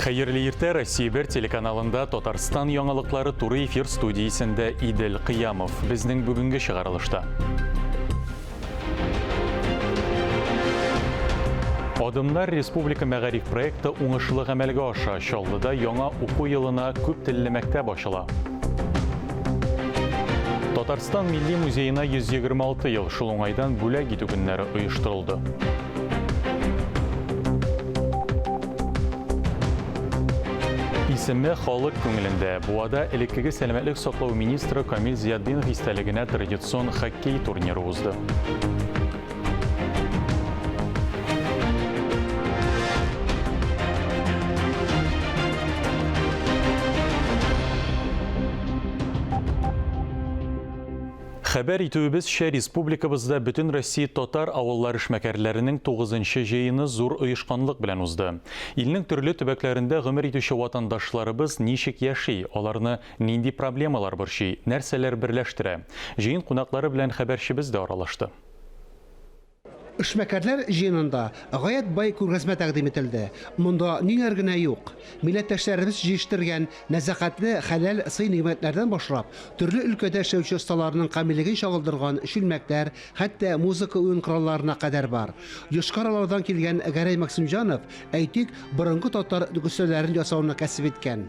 Hayırlı irte Россия 1 телеканалында Татарстан яңалыклары туры эфир студиясында Идел Кыямов безнең бүгенге чыгарылышта. Адымнар Республика мәгариф проекты уңышлы гамәлгә аша. Чаллыда яңа уку елына күп телле мәктәп ачыла. Татарстан Милли музеена 126 ел шул уңайдан бүләк итү көннәре оештырылды. Исеме халык күңелендә. Буада элеккеге сәламәтлек саклау министры Камил Зиятдинов истәлегенә традицион хоккей турниры узды. Хәбәр итүебезчә, республикабызда бөтен Россия татар авыллар эшмәкәрләренең 9-нчы җыены зур оешканлык белән узды. Илнең төрле төбәкләрендә гомер итүче ватандашларыбыз ничек яши, аларны нинди проблемалар борчый, нәрсәләр берләштерә. Җыен кунаклары белән хәбәрчебез дә аралашты. Эшмәкәрләр җыенында гаять бай күргәзмә тәкъдим ителде. Монда ниләр генә юк. Милләттәшләребез җыештырган нәзакәтле хәләл сый-нимәтләрдән башлап, төрле өлкәдә эшләүче осталарның камиллеген чагылдырган шүлмәкләр, хәтта музыка уен коралларына кадәр бар. Йошкар-Олардан килгән Гәрәй Максимҗанов, әйтик, борынгы татар дүгүсләрен ясауны кәсеп иткән.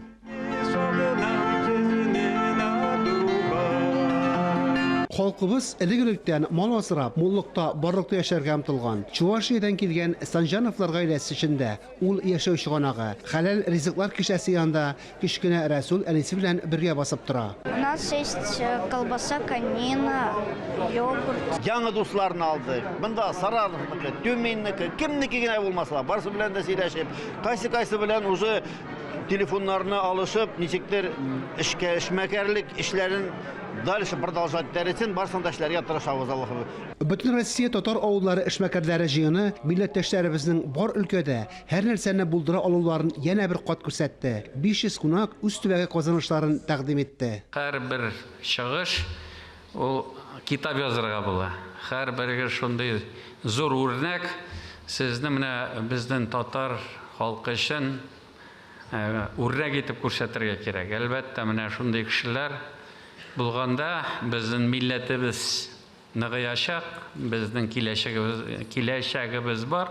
Халкыбыз элек-электән мал асрап, муллыкта, барлыкта яшәргә омтылган. Чувашиядән килгән Санҗановлар гаиләсе эчендә ул яшәү чыганагы, хәләл ризыклар кишәсе янында кечкенә Рәсүл әнисе белән бергә басып тора. У нас есть колбаса, конина, йогурт. Яңа дусларын алды. Бында Саратовныкы, Тюменники, кемники генә булмаса, барсы белән дә сөйләшеп, кайсы белән уже телефоннарны алышып, ничектер эшмәкәрлек эшләрен дальше продолжать дәресен барсында эшләргә тырышабыз Аллаһы. Бөтен Россия татар авыллары эшмәкәрләре җыены милләттәшләребезнең бар өлкәдә һәр нәрсәне булдыра алуларын янә бер кат күрсәтте. 500 кунак үз төбәге казанышларын тәкъдим итте. Һәрбер чыгыш ул китап язырга була. Һәрбергә шундый зур үрнәк сезне менә безнең татар халкы өчен үрнәк итеп күрсәтергә кирәк. Әлбәттә, менә шундый кешеләр булганда безнең милләтебез ныгыячак, безнең киләчәгебез бар.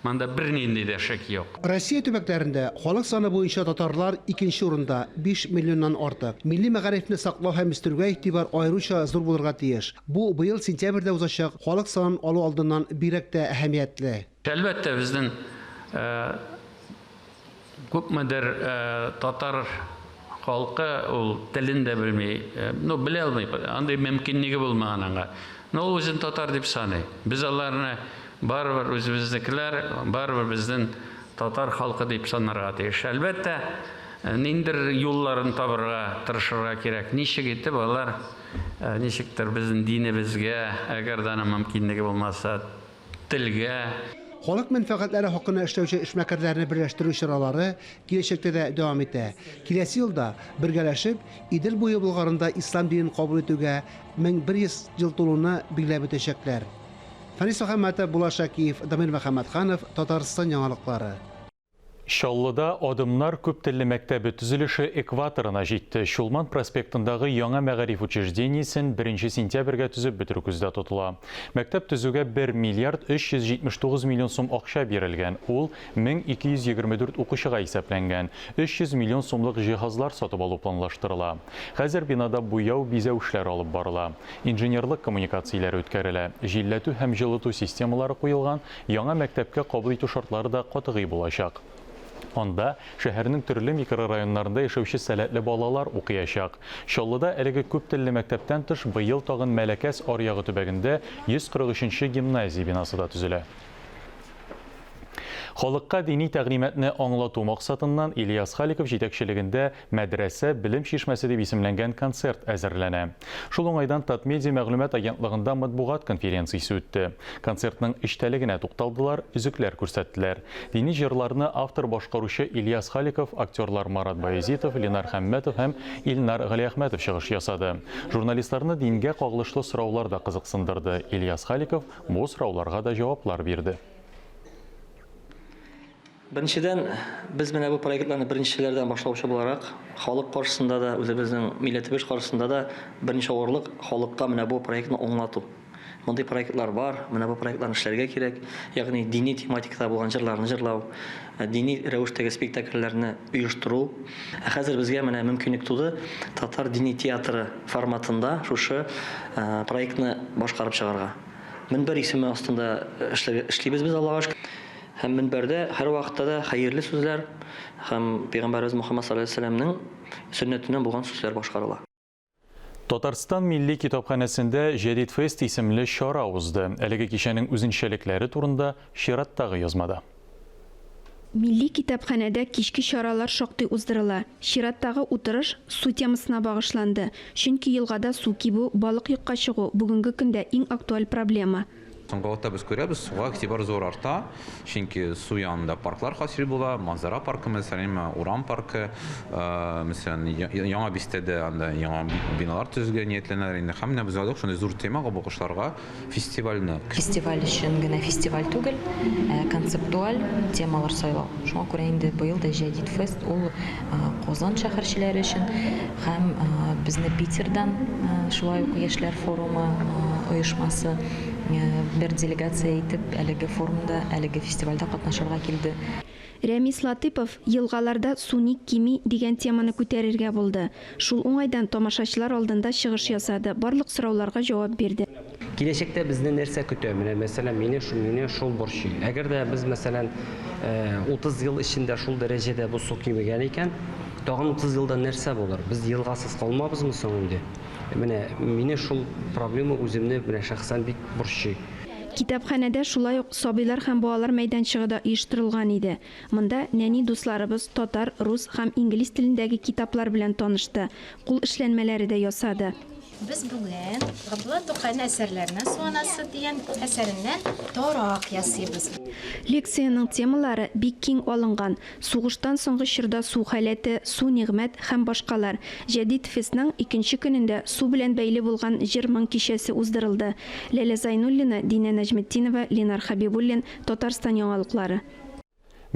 Монда бернинди дә шик юк. Россия төбәкләрендә халык саны буенча татарлар 2нче урында, 5 миллионнан артык. Милли мәгарифне саклау һәм үстерүгә игътибар аеруча зур булырга тиеш. Бу быел сентябрьдә узачак халык санын алу алдыннан бигрәк тә әһәмиятле. Әлбәттә, безнең күпмедер татар халкы ул телен дә белми, белә алмый, андый мөмкинлеге булмаган аңа. Ул үзен татар дип саный. Без аларны барыбер үзебезнекеләр, барыбер безнең татар халкы дип санарга тиеш. Әлбәттә, ниндидер юлларын табырга, тырышырга кирәк. Ничек итеп алар, ничектер безнең динебезгә, әгәр дә мөмкинлеге булмаса, телгә. Халык мәнфәгатьләре хакына эшләүче эшмәкәрләрне берләштерү чаралары киләчәктә дә дәвам итә. Киләсе елда бергәләшеп Идел буе булгарында ислам динен кабул итүгә 1100 ел тулуны билгеләп үтәчәкләр. Фанис Мөхәммәтов, Булат Шакиев, Дамир Мөхәммәтханов, Татарстан яңалыклары. Чаллыда адымнар күп телле мәктәбе төзелеше экваторына җитте. Шулман проспектындагы яңа мәгариф учреждениесен 1 сентябрьгә төзеп бетерү күздә тотыла. Мәктәп төзүгә 1 миллиард 379 миллион сум акча бирелгән. Ул 1224 укучыга исәпләнгән. 300 миллион сумлык җиһазлар сатып алу планлаштырыла. Хәзер бинада буяу, бизәү эшләре алып барыла. Инженерлык коммуникацияләр үткәрелә. Җилләтү һәм җылыту системалары куелган. Яңа мәктәпкә кабул итү шартлары да катгый булачак. Анда шәһәрнең төрле микрорайоннарында яшәүче сәләтле балалар укыячак. Чаллыда әлеге күп телле мәктәптән тыш быел тагын Мәләкәс аръягы төбәгендә 143-нче гимназия бинасы да төзелә. Халыкка дини тәгълиматны аңлату максатыннан Ильяс Халиков җитәкчелегендә мәдрәсә белем чишмәсе дип исемләнгән концерт әзерләнә. Шул уңайдан Татмедиа мәгълүмат агентлыгында матбугат конференциясе үтте. Концертның эчтәлегенә тукталдылар, үзекләр күрсәттеләр. Дини җырларны автор башкаручы Ильяс Халиков, актерлар Марат Баязитов, Ленар Хәммәтов һәм Илнар Галиәхмәтов чыгыш ясады. Журналистларны дингә кагылышлы сораулар да кызыксындырды. Ильяс Халиков бу сорауларга да җаваплар бирде. Беренчедән, без менә бу проектларны беренчеләрдән башлаучы буларак, халык каршысында да, үзебезнең милләтебез каршысында да беренче авырлык халыкка менә бу проектны аңлату. Мондый проектлар бар, менә бу проектларны эшләргә кирәк. Ягъни дини тематикада булган җырларны җырлау, дини рәвештәге спектакльләрне оештыру. Хәзер безгә менә мөмкинлек туды татар дини театры форматында шушы проектны башкарып чыгарга. Минбәр исеме астында эшлибез без Аллага шөкер. Һәм минбәрдә һәр вакытта да хәерле сүзләр һәм Пәйгамбәрбез Мөхәммәд саллаллаһу алейһи ва сәлламның сөннәтеннән булган сүзләр башкарыла. Татарстан Милли китапханәсендә Җәдид фест исемле чара узды. Әлеге кичәнең үзенчәлекләре турында чираттагы язмада. Милли китапханәдә кички чаралар шактый уздырыла. Чираттагы утырыш су темасына багышланды. Чөнки елгада су кибү, балык юкка чыгу бүгенге көндә иң актуаль проблема. Соңгы вакытта без күрәбез, суга игътибар зур арта, чөнки су янында парклар хасил була, Манзара паркы мәсәлән, Урам паркы, мәсәлән, яңа бистәдә анда яңа биналар төзүгә ниятләнәләр инде. Һәм менә без алдык шундый зур темага багышларга фестивальне. Фестиваль өчен генә фестиваль түгел, концептуаль темалар сайлау. Шуңа күрә инде быел да Җәдид фест ул Казан шәһәрчеләре өчен һәм безне Питердан шулай ук яшьләр форумы оешмасы бер делегация итеп әлеге форумда, әлеге фестивальдә катнашырга килде. Рәмис Латыпов елгаларда су ник кими дигән теманы күтәрергә булды. Шул уңайдан тамашачылар алдында чыгыш ясады, барлык сорауларга җавап бирде. Киләчәктә безне нәрсә көтә? Мәсәлән, мине шул борчый. Әгәр дә без мәсәлән 30 ел эчендә шул дәрәҗәдә бу су кимегән икән, тагын 30 елда нәрсә булыр? Без елгасыз калмабызмы соң инде? Мине шул проблема үземне шәхсән бик борчый. Китапханәдә шулай ук сабыйлар һәм балалар мәйданчыгы да оештырылган иде. Монда нәни дусларыбыз татар, рус һәм инглиз телендәге китаплар белән танышты. Кул эшләнмәләре дә ясады. Biz bugün Габдулла Тукайның әсәрләренә суанасы дигән әсәреннән тарак ясыйбыз. Лекцияның темалары бик киң алынган. Сугыштан соңгы чорда су халәте, су нигъмәт һәм башкалар. Җәдид фестның 2нче көнендә су белән бәйле булган җыр-моң кичәсе уздырылды. Ләлә Зайнуллина, Динә Нәҗметдинова, Ленар Хабибуллин, Татарстан яңалыклары.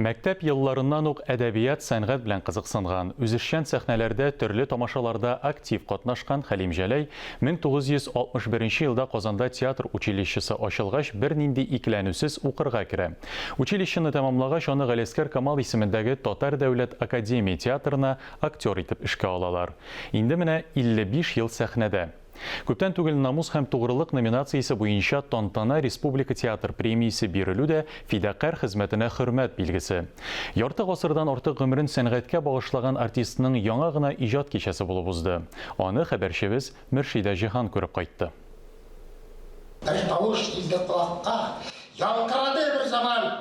Мәктәп елларыннан ук әдәбият, сәнгать белән кызыксынган, үзешчән сәхнәләрдә төрле тамашаларда актив катнашкан Хәлим Җәләй 1961 елда Казанда театр училищесы ачылгач бернинди икеләнүсез укырга керә. Училищены тәмамлагач аны Галискәр Камал исемендәге Татар дәүләт академия театрына актер итеп эшкә алалар. Инде менә 55 ел сәхнәдә. Күптән түгел намус һәм тугрылык номинациясе буенча Тантана Республика театр премиясе бирелү дә фидакарь хезмәтенә хөрмәт билгесе. Ярты гасырдан артык гомерен сәнгатькә багышлаган артистның яңа гына иҗат кичәсе булып узды. Аны хәбәрчебез Мөршидә Җиһан күреп кайтты. Бер тавыш килде колакка, яңгырады бер заман.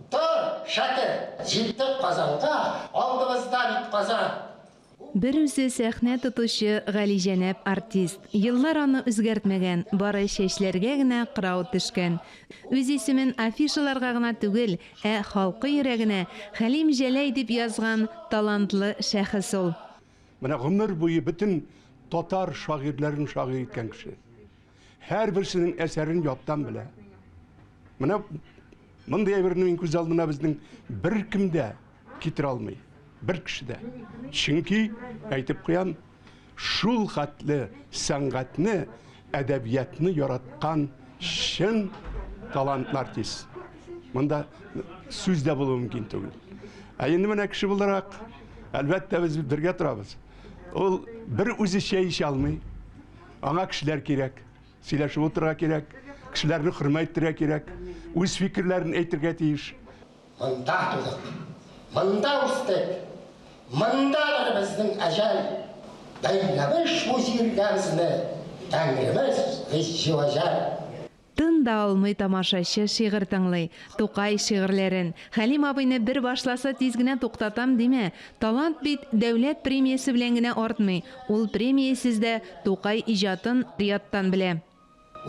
Тор, шәкер, җиттек Казанга, алдыбызда бит Казан. Бер үзе сәхнә тотучы Галиҗәнәп артист. Еллар аны үзгәртмәгән, бары чәчләргә генә кырау төшкән. Үз исемен афишаларга гына түгел, халкы йөрәгенә Хәлим Җәләй дип язган талантлы шәхес ул. Менә гомер буе бөтен татар шагыйрьләрен шагыйрь иткән кеше. Һәрберсенең әсәрен яттан белә. Менә мондый әйберне күз алдына безнең беркем дә китерә алмый. Бер кешедә. Чөнки әйтеп куям, шул хәтле сәнгатьне, әдәбиятны яраткан чын талантлы артист. Монда сүз дә булуы мөмкин түгел. Инде менә кеше буларак, әлбәттә без бергә торабыз. Ул бер үзе чәй эчә алмый. Аңа кешеләр кирәк, сөйләшеп утырырга кирәк, кешеләрне хөрмәт итәргә кирәк, үз фикерләрен әйтергә тиеш. Монда тудык, монда үстек. Мындадыр безнең әҗәл, бәйләмеш бу җиргә безне, Тәңремез гыйҗвәҗәл. Тын да алмый тамашачы шигырь тыңлый, Тукай шигырьләрен. Хәлим абыйны бер башласа тиз генә туктатам диме? Талант бит дәүләт премиясе белән генә артмый. Ул премиясез дә Тукай иҗатын рияттан белә.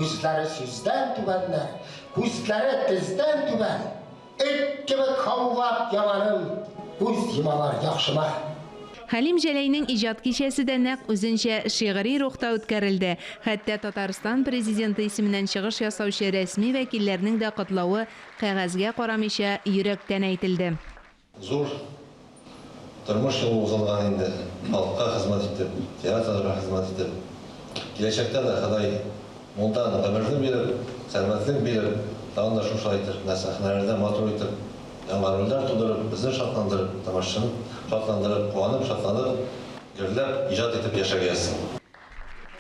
Үзләре сүздән түбәннәр, күзләре тездән түбән. Эт кебек һаулап яманым. Үз йымалар яхшыма. Хәлим Җәләйнең иҗат кичәсе дә нәкъ үзенчә шигъри рухта үткәрелде. Хәтта Татарстан президенты исеменнән чыгыш ясаучы рәсми вәкилләрнең дә котлавы кәгазьгә карамыйча йөрәктән әйтелде. Зур тормыш жолы узылган инде, халыкка хезмәт итеп, театрга хезмәт итеп, киләчәктә дә Ходай мондан гомерне биреп, сәламәтлек биреп, тагын да шушы сәхнәләрдә матур итеп, яңа рольләр тудырып, безне шатландырып, тамашачыны шатландырып, куанып, шатланып, гөрләп, иҗат итеп яшәгәнсең.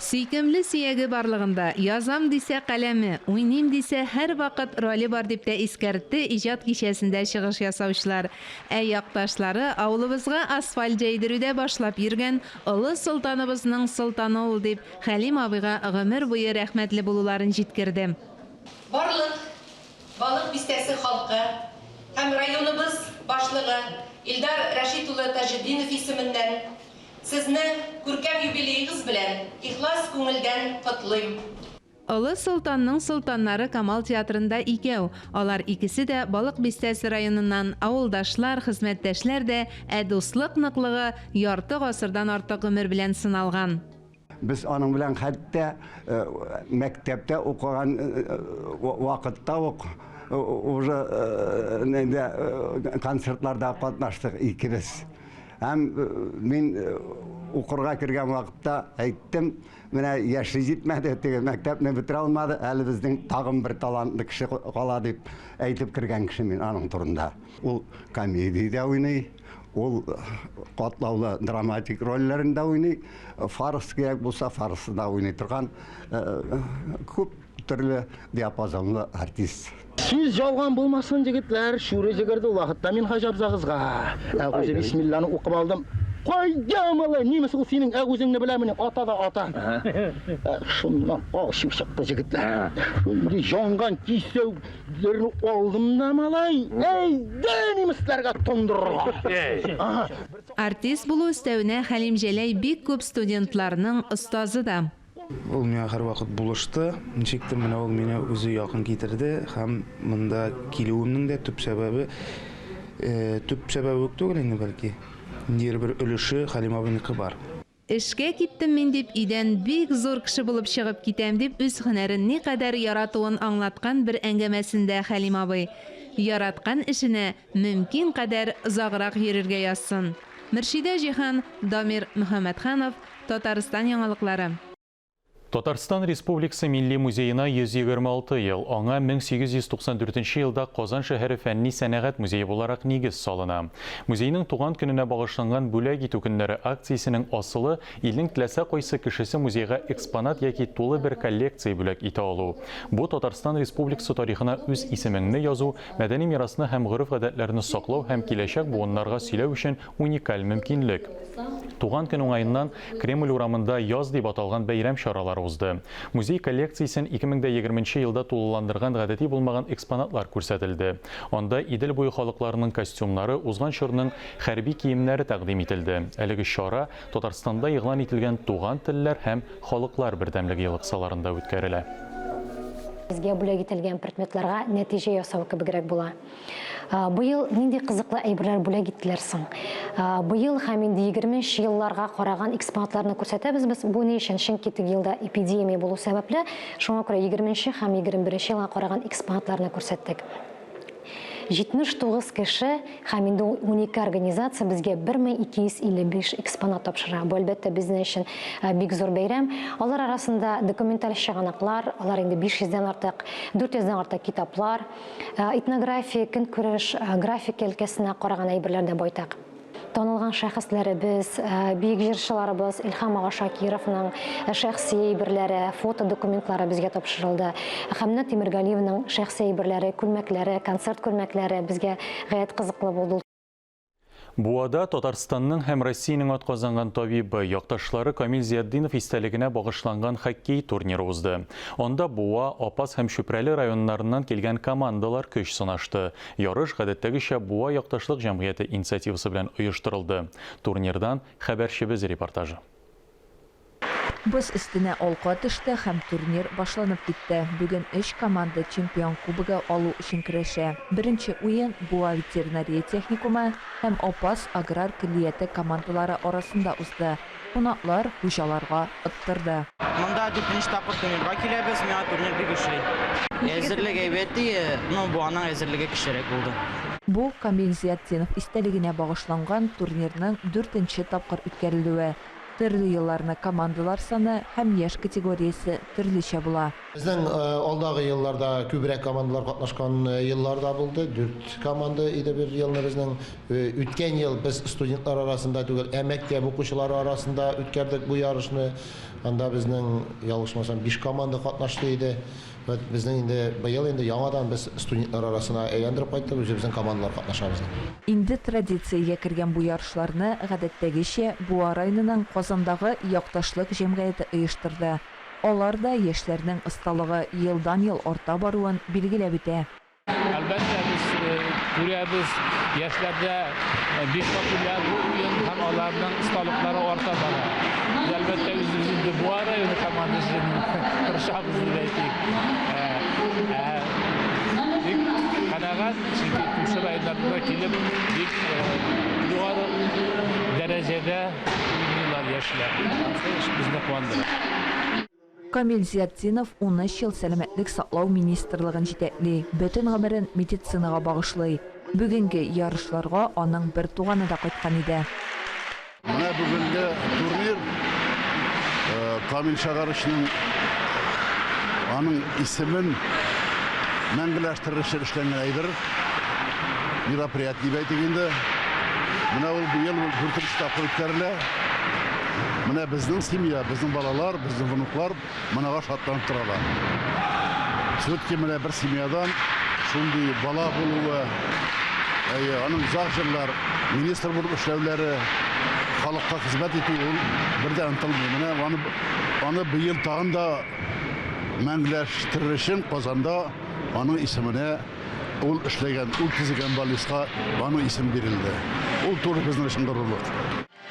Сөйкемле сөяге барлыгында язам дисә каләме, уйним дисә һәр вакыт роли бар дип тә искәртте иҗат кичәсендә чыгыш ясаучылар. Якташлары авылыбызга асфальт җәйдерүдә башлап йөргән олы солтаныбызның солтаны ул дип Хәлим абыйга гомер буе рәхмәтле булуларын җиткерде. Барлык балык бистәсе халкы һәм районыбыз башлыгы Илдар Рәшит улы Таҗетдинов исеменнән сезне күркәм юбилеегыз белән ихлас күңелдән котлыйм. Олы Солтанның солтаннары Камал театрында икәү. Алар икесе дә Балык бистәсе районыннан авылдашлар, хезмәттәшләр дә дуслык ныклыгы ярты гасырдан артык гомер белән сыналган. Biz аның белән хәтта мәктәптә укыган вакытта ук уже концертларда катнаштык икебез. Һәм мин укырга кергән вакытта әйттем, менә яше җитмәде, теге мәктәпне бетерә алмады, әле безнең тагын бер талантлы кеше кала дип әйтеп кергән кеше мин аның турында. Ул комедиядә уйный, ул катлаулы драматик рольләрендә уйный, фарс кирәк булса фарсында уйный торган күп төрле диапазонлы артист. Siz жалган булмасын җегетләр, шүре җигерде вакытта мин хаҗабзагызга. Әгүзе бисмилланы укып алдым. Кайдам алай, нимәсе ул синең әгүзеңне беләмени? Ата да ата. Шуннан ашып чыкты җегетләр. Шундый җанган кисәүләрне алдым да малай. Әйдә нимәсләргә тондырырга. Артист булу өстәвенә Хәлим Җәләй бик күп студентларның остазы да. Ул миңа һәр вакыт булышты. Ничектер менә ул мине үзе якын китерде һәм монда килүемнең дә төп сәбәбе үк түгел инде бәлки. Нир бер өлеше Хәлим абыйныкы бар. Эшкә киттем мин дип идән бик зур кеше булып чыгып китәм дип үз һөнәрен никадәр яратуын аңлаткан бер әңгәмәсендә Хәлим абый яраткан эшенә мөмкин кадәр озаграк йөрергә язсын. Мөршидә Җиһан, Дамир Мөхәммәтханов, Татарстан яңалыклары. Татарстан Республикасы Милли музейына 126 ел, аңа 1894 елда Казан шәһәре фәнни сәнәгать музейы буларак нигез салына. Музейның туган көненә багышланган бүләк итү көннәре акциясының асылы илнең теләсә кайсы кешесе музейга экспонат яки тулы бер коллекция бүләк итә алу. Бу Татарстан Республикасы тарихына үз исемеңне язу, мәдәни мирасны һәм гореф-гадәтләрне саклау һәм киләчәк буыннарга сөйләү өчен уникаль мөмкинлек. Туган көн уңаеннан Кремль урамында яз дип аталган бәйрәм чаралары узды. Музей коллекциясын 2020 елда тулыландырган гадәти булмаган экспонатлар күрсәтелде. Анда Идел буе халыкларының костюмнары, узган чорның хәрби киемнәре тәкъдим ителде. Әлеге чара Татарстанда игълан ителгән туган телләр һәм халыклар бердәмлеге елгысаларында үткәрелә. Безгә бүләк ителгән предметларга нәтиҗә ясау кебегрәк була. Быел нинди кызыклы әйберләр бүләк иттеләр соң. Быел һәм инде 20 елларга караган экспонатларны күрсәтәбез без. Бу ни өчен? Чөнки теге елда эпидемия булу сәбәпле, шуңа күрә 20 һәм 21 елга караган экспонатларны күрсәттек. 79 кеше һәм инде 12 организация безгә 1255 экспонат тапшыра. Бу әлбәттә безнең өчен бик зур бәйрәм. Алар арасында документаль чыганаклар, алар инде 500-дән артык, 400-дән артык китаплар, этнография, көнкүреш, графика өлкәсенә караган әйберләр дә байтак. Танылган шәхесләребез, бик җырчыларыбыз Илһам ага Шакировның шәхси әйберләре, фотодокументлары безгә тапшырылды. Хәмнә Тимергалиевның шәхси әйберләре, күлмәкләре, концерт күлмәкләре безгә гаять кызыклы булды. Буада Татарстанның һәм Россиянең атказанган табибы, якташлары Камил Зиятдинов истәлегенә багышланган хоккей турниры узды. Анда Буа, Апас һәм Шүпрәле районнарыннан килгән командалар көч сынашты. Ярыш гадәттәгечә Буа якташлык җәмгыяте инициативасы белән оештырылды. Турнирдан хәбәрчебез репортажы. Без өстенә алка төште һәм турнир башланып китте. Бүген 3 команда чемпион кубогы алу өчен көрәшә. Беренче уен Буа ветеринария техникумы һәм Апас аграр киллияте командалары арасында узды. Кунаклар хуҗаларга оттырды. Монда 4нче тапкыр турнирга киләбез, миңа турнир бик ошый. Әзерлек әйбәт ди, Буаның әзерлеге кичерәк булды. Бу Камил Зиятдинов истәлегенә багышланган турнирның 4-нче тапкыр үткәрелүе. Төрле елларны командалар саны һәм яшь категориясе төрлечә була. Безнең алдагы елларда күбрәк командалар катнашкан елларда булды. 4 команда иде бер елны безнең. Үткән ел без студентлар арасында түгел, мәктәп укучылары арасында үткәрдек бу ярышны. Анда безнең ялгышмасам 5 команда катнашты иде. Безнең инде быел инде яңадан без студентлар арасына әйләндереп кайттык, үзебезнең командалар катнашабыз. Инде традициягә кергән бу ярышларны гадәттәгечә Буа районының Казандагы якташлык җәмгыяте оештырды. Алар да яшьләрнең осталыгы елдан-ел арта баруын билгеләп үтә. Әлбәттә без күрәбез, яшьләрдә бик популяр уен һәм аларның осталыклары арта бара. Әлбәттә үзебезнең Буа районы командасын тырышабыз дип әйтик. Бик канагат, чөнки күрше районнарда килеп бик югары дәрәҗәдә уйныйлар яшьләр. Безне куандыра. Камил Зиятдинов 13 ел сәламәтлек саклау министрлыгын җитәкли, бөтен гомерен медицинага багышлый. Бүгенге ярышларга аның бер туганы да кайткан иде. Менә бүгенге турнир Камил Шагарычның аның исемен мәңгеләштерүче эшләнгән әйбер мероприятие дип әйтик инде. Менә ул бу ел 4-нче тапкыр үткәрелә. Менә безнең семья, безнең балалар, безнең внуклар менә шатланып торалар. Сөтке менә бер семьядан шундый бала булуы, аның зак җырлар, министр булып эшләүләре, халыкка хезмәт итү ул бердән ынтылмый. Менә аны быел тагын да мәңгеләштерер өчен Казанда аның исеменә ул эшләгән, ул төзегән балиска аның исем бирелде. Ул туры безнең өчен горурлык.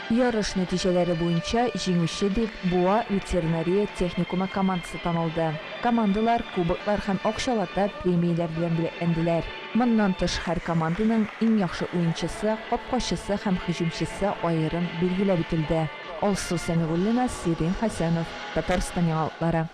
Ярыш нәтиҗәләре буенча җиңүче дип Буа ветеринария техникумы командасы танылды. Командалар кубоклар һәм акчалата премияләр белән бүләкләнделәр. Моннан тыш һәр команданың иң яхшы уенчысы, капкачысы һәм һөҗүмчесе аерым билгеләп үтелде. Алсу Сәмигуллина, Сирин Хәсәнов, Татарстан яңалыклары.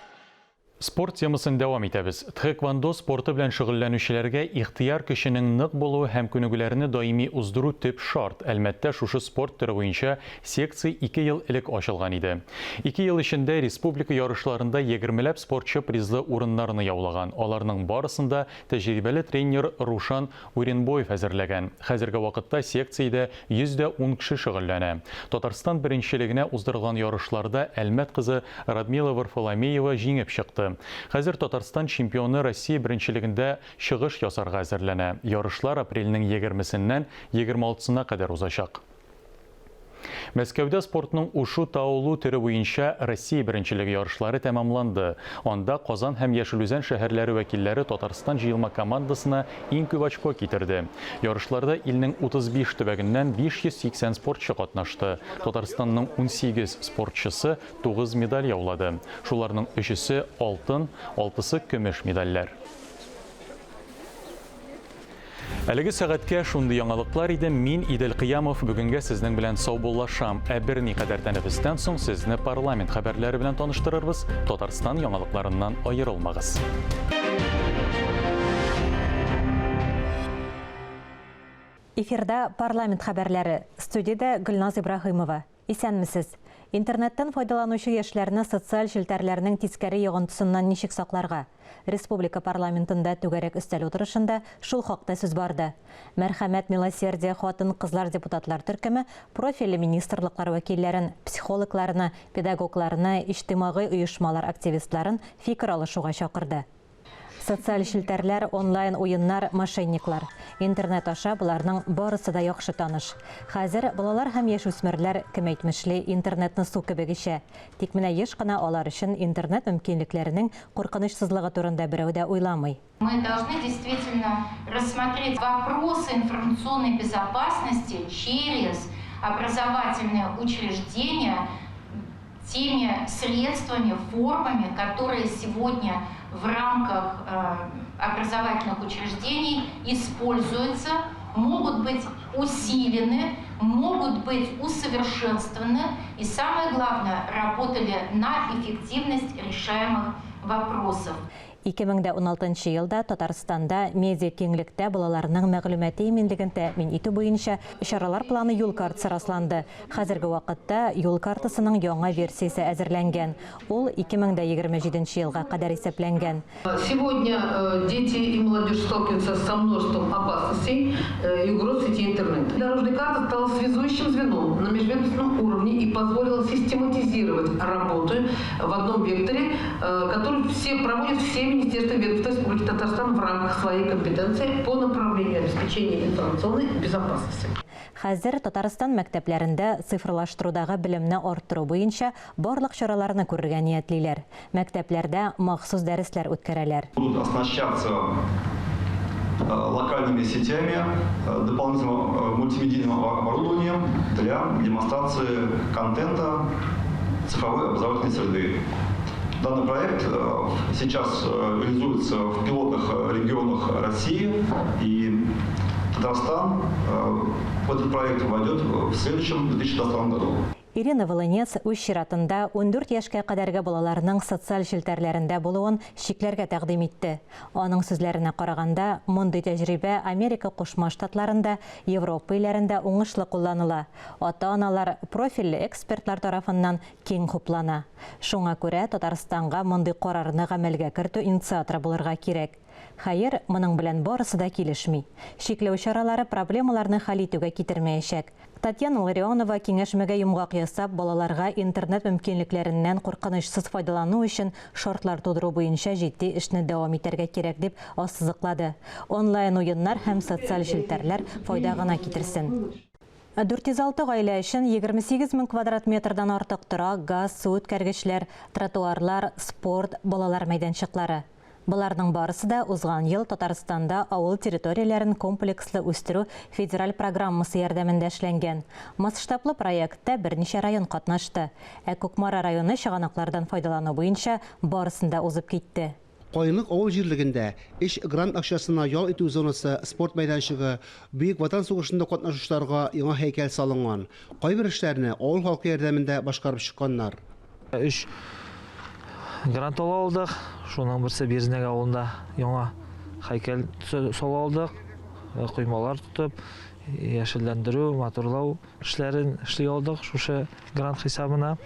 Спорт темасын дәвам итәбез. Тхэквондо спорты белән шөгыльләнүчеләргә ихтыяр көченең нык булуы һәм күнегүләрне даими уздыру төп шарт. Әлбәттә, шушы спорт төре буенча секция 2 ел элек ачылган иде. 2 ел эчендә республика ярышларында 20ләп спортчы призлы урыннарны яулаган. Аларның барысында тәҗрибәле тренер Рушан Уренбоев әзерләгән. Хәзерге вакытта секциядә 110 кеше шөгыльләнә. Татарстан беренчелегенә уздырылган ярышларда Әлмәт кызы Радмила Варфоломеева җиңеп чыкты. Хәзер Татарстан чемпионы Россия беренчелегендә чыгыш ясарга әзерләнә. Ярышлар апрельнең 20-сеннән 26-сына кадәр узачак. Мәскәүдә спортның ушу таулу төре буенча Россия беренчелеге ярышлары тәмамланды. Анда Казан һәм Яшелүзән шәһәрләре вәкилләре Татарстан җыелма командасына иң күп очко китерде. Ярышларда илнең 35 төбәгеннән 580 спортчы катнашты. Татарстанның 18 спортчысы 9 медаль яулады. Шуларның 3-се алтын, 6-сы көмеш медальләр. Әлеге сәгатькә шундый яңалыклар иде. Мин Идел Кыямов бүгенгә сезнең белән сау булашам. Бер никадәр тәнәфестән соң сезне парламент хәбәрләре белән таныштырырбыз. Татарстан яңалыкларыннан аерылмагыз. Эфирда парламент хәбәрләре. Студиядә Гөлназ Ибраһимова. Исәнмесез? Интернеттан файдаланучы яшьләрне социаль челтәрләрнең тискәре йогынтысыннан ничек сакларга? Республика парламентында түгәрәк өстәл утырышында шул хакта сүз барды. Мәрхәмәт, милосердие, хатын-кызлар депутатлар төркеме профильле министрлыклар вәкилләрен, психологларны, педагогларны, иҗтимагый оешмалар активистларын фикер алышуга чакырды. Социаль челтәрләр, онлайн уеннар, мошенниклар. Интернет аша буларның барысы да яхшы таныш. Хәзер балалар һәм яшүсмерләр кем әйтмешле интернетны су кебек ишә. Тик менә еш кына алар өчен интернет мөмкинлекләренең куркынычсызлыгы турында берәү дә уйламый. Мы должны действительно рассмотреть вопросы информационной безопасности через образовательные учреждения теми средствами, формами, которые сегодня в рамках образовательных учреждений используются, могут быть усилены, могут быть усовершенствованы и, самое главное, работали на эффективность решаемых вопросов. 2016 елда Татарстанда медиа кеңлектә балаларның мәгълүмати иминлеген тәэмин итү буенча чаралар планы юл картасы расланды. Хәзерге вакытта юл картасының яңа версиясе әзерләнгән. Ул 2027 елга кадәр исәпләнгән. Сегодня дети и молодежь сталкиваются со множеством опасностей и угроз сети интернет. Дорожная карта стала связующим звеном на межведомственном уровне и позволила систематизировать работу в одном векторе, который проводят все министерства и ведомства Республики Татарстан в рамках своей компетенции по направлению обеспечения информационной безопасности. Хәзер Татарстан мәктәпләрендә цифрлаштырудагы белемне арттыру буенча барлык чараларны күрергә ниятлиләр. Мәктәпләрдә махсус дәресләр үткәрәләр. Будут оснащаться локальными сетями, дополнительным мультимедийным оборудованием для демонстрации контента цифровой образовательной среды. Данный проект сейчас реализуется в пилотных регионах России, и Татарстан в этот проект войдет в следующем 2022 году. Ирина Волынец үз чиратында 14 яшькә кадәрге балаларның социаль челтәрләрендә булуын шикләргә тәкъдим итте. Аның сүзләренә караганда, мондый тәҗрибә Америка Кушма Штатларында, Европа илләрендә уңышлы кулланыла. Ата-аналар профильле экспертлар тарафыннан киң хуплана. Шуңа күрә Татарстанга мондый карарны гамәлгә кертү инициаторы булырга кирәк. Хәер, моның белән барысы да килешми. Шикләү чаралары проблемаларны хәл итүгә китермәячәк. Татьяна Ларионова киңәшмәгә йомгак ясап, балаларга интернет мөмкинлекләреннән куркынычсыз файдалану өчен шартлар тудыру буенча җитди эшне дәвам итәргә кирәк дип ассызыклады. Онлайн уеннар һәм социаль челтәрләр файда гына китерсен. 406 гаилә өчен 28 000 квадрат метрдан артык тора газ, су үткәргечләр, тротуарлар, спорт, балалар мәйданчыклары. Буларның барысы да узган ел Татарстанда авыл территорияләрен комплекслы үстерү федераль программасы ярдәмендә эшләнгән. Масштаблы проектта берничә район катнашты. Күкмара районы чыганаклардан файдалану буенча барысында узып китте. Кайынлык авыл җирлегендә эш грант акчасына ял итү зонасы, спорт мәйданчыгы, Бөек Ватан сугышында катнашучыларга яңа һәйкәл салынган. Кайбер эшләрне авыл халкы ярдәмендә башкарып чыкканнар. Грант алдык, шуның берсе Берзнәк авылында яңа һәйкәл сала алдык, коймалар тотып, яшелләндерү, моторлау эшләрен эшли алдык шушы грант хисабына.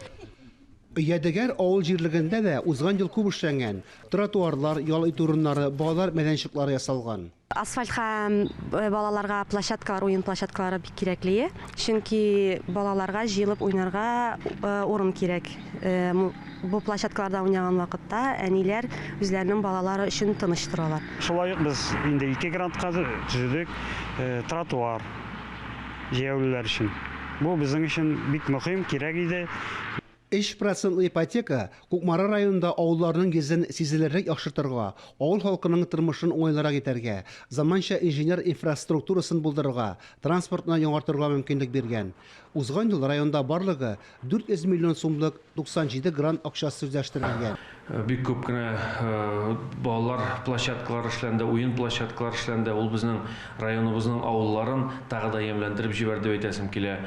Ядегәр авыл җирлегендә дә узган ел күп эшләнгән. Тротуарлар, ял итү урыннары, балалар мәйданчыклары ясалган. Асфальт һәм балаларга площадкалар, уен площадкалары бик кирәкле, чөнки балаларга җыелып уйнарга урын кирәк. Бу площадкаларда уйнаган вакытта әниләр үзләренең балалары өчен тыныштыралар. Шулай ук без инде 2 грантка төзедек, тротуар җәяүлеләр өчен. Бу безнең өчен бик мөһим, кирәк иде. 3% ипотека Күкмара районында авылларның йөзен сизелерлек яхшыртырга, авыл халкының тормышын уңайлырак итәргә, заманча инженер инфраструктурасын булдырырга, транспортны яңартырга мөмкинлек биргән. Узган ел районда барлыгы 400 миллион сумлык 97 грант акчасы үзләштерелгән. Бик күп кенә балалар площадкалары эшләнде, уен площадкалары эшләнде. Ул безнең районыбызның авылларын тагы да ямьләндереп җибәрде дип әйтәсем килә.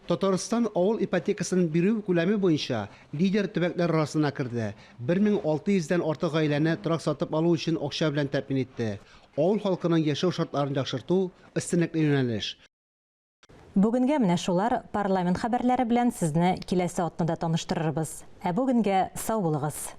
Татарстан авыл ипотекасын бирү күләме буенча лидер төбәкләр арасына керде. 1600-дән артык гаиләне торак сатып алу өчен акча белән тәэмин итте. Авыл халкының яшәү шартларын яхшырту өстенлекле юнәлеш. Бүгенгә менә шулар парламент хәбәрләре белән сезне киләсе атнада таныштырырбыз. Бүгенгә сау булыгыз.